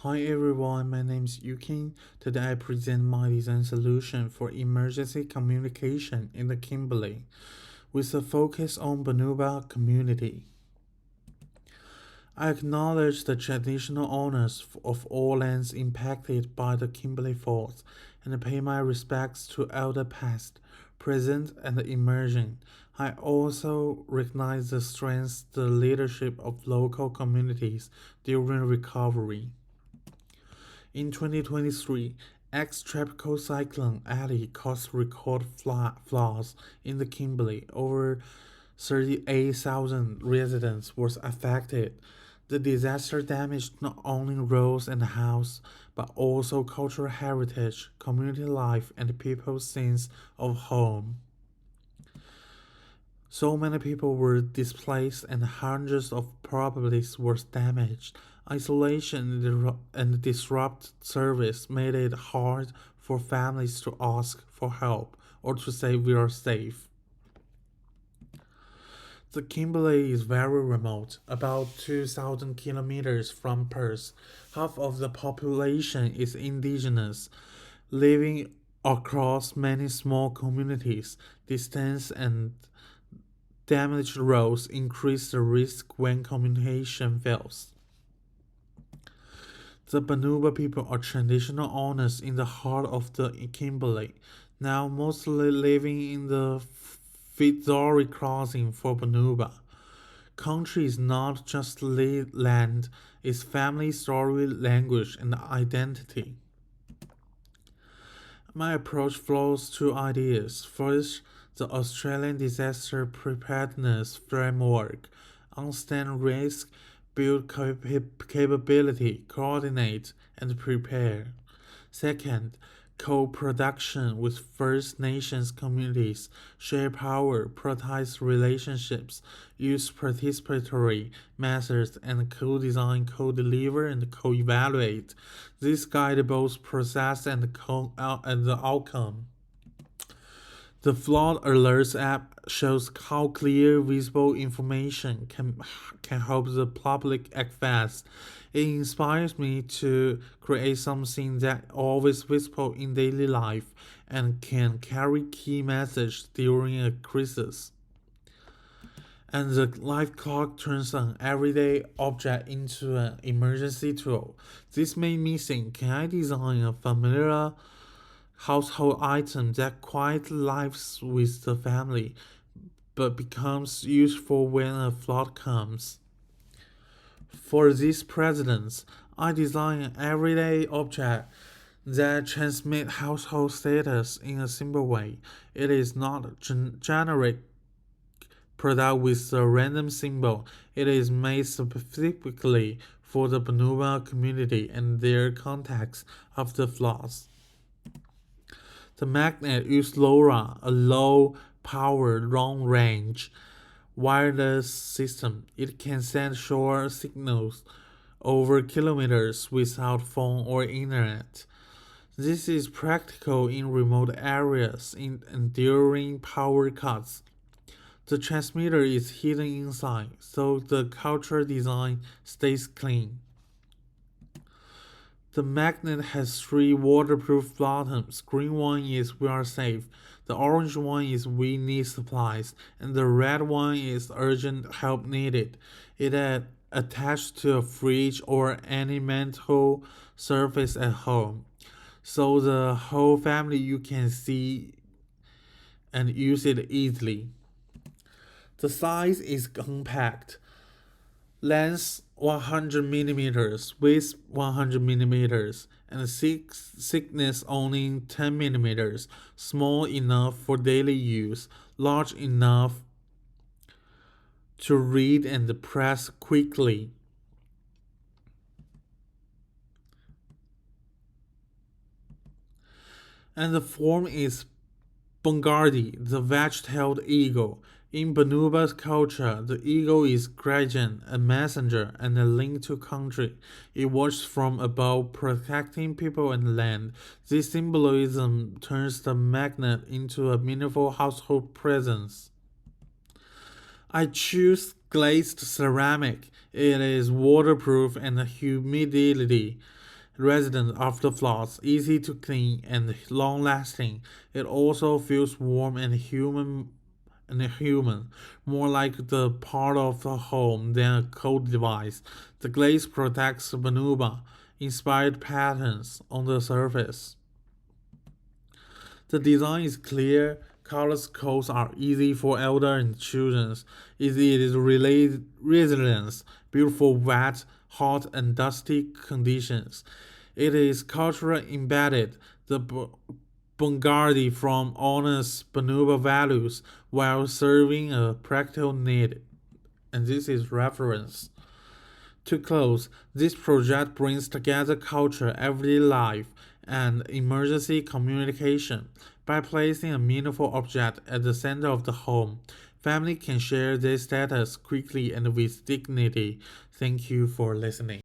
Hi everyone, my name is Yukin. Today I present my design solution for emergency communication in the Kimberley, with a focus on Banuba community. I acknowledge the traditional owners of all lands impacted by the Kimberley Fault and pay my respects to elder past, present, and emerging. I also recognize the strengths the leadership of local communities during recovery. In 2023, ex-tropical cyclone Alley caused record floods in the Kimberley. Over 38,000 residents were affected. The disaster damaged not only roads and houses, but also cultural heritage, community life, and people's sense of home. So many people were displaced and hundreds of properties were damaged. Isolation and disrupted service made it hard for families to ask for help or to say we are safe. The Kimberley is very remote, about 2,000 kilometers from Perth. Half of the population is indigenous, living across many small communities. Distance and damaged roads increase the risk when communication fails. The Banuba people are traditional owners in the heart of the Kimberley, now mostly living in the Fitzroy crossing for Banuba. Country is not just land, it's family story, language, and identity. My approach follows two ideas. First, the Australian Disaster Preparedness Framework. Understand risk, build capability, coordinate, and prepare. Second, co-production with First Nations communities, share power, prioritize relationships, use participatory methods, and co-design, co-deliver, and co-evaluate. This guide both process and the outcome. The Flood Alerts app shows how clear, visible information can help the public act fast. It inspires me to create something that always visible in daily life and can carry key message during a crisis. And the life clock turns an everyday object into an emergency tool. This made me think, can I design a familiar household item that quietly lives with the family but becomes useful when a flood comes? For these presidents, I design an everyday object that transmits household status in a simple way. It is not a generic product with a random symbol. It is made specifically for the Banuba community and their context of the floods. The magnet uses LoRa, a low-power, long-range wireless system. It can send short signals over kilometers without phone or internet. This is practical in remote areas and during power cuts. The transmitter is hidden inside, so the culture design stays clean. The magnet has three waterproof bottoms. Green one is we are safe, the orange one is we need supplies, and the red one is urgent help needed. It is attached to a fridge or any metal surface at home. So the whole family you can see and use it easily. The size is compact. Length 100 millimeters, width 100 millimeters, and thickness only 10 millimeters. Small enough for daily use, large enough to read and press quickly. And the form is Bongardi, the wedge-tailed eagle. In Banuba's culture, the eagle is guardian, a messenger, and a link to country. It watches from above, protecting people and land. This symbolism turns the magnet into a meaningful household presence. I choose glazed ceramic. It is waterproof and humidity resident after floods, easy to clean and long-lasting. It also feels warm and human, more like the part of the home than a cold device. The glaze protects Banuba inspired patterns on the surface. The design is clear, color codes are easy for elder and children. It is resilient, built for wet, hot, and dusty conditions. It is culturally embedded. The Bungardi from honors Banuba values while serving a practical need. And this is reference. To close, this project brings together culture, everyday life, and emergency communication. By placing a meaningful object at the center of the home, family can share their status quickly and with dignity. Thank you for listening.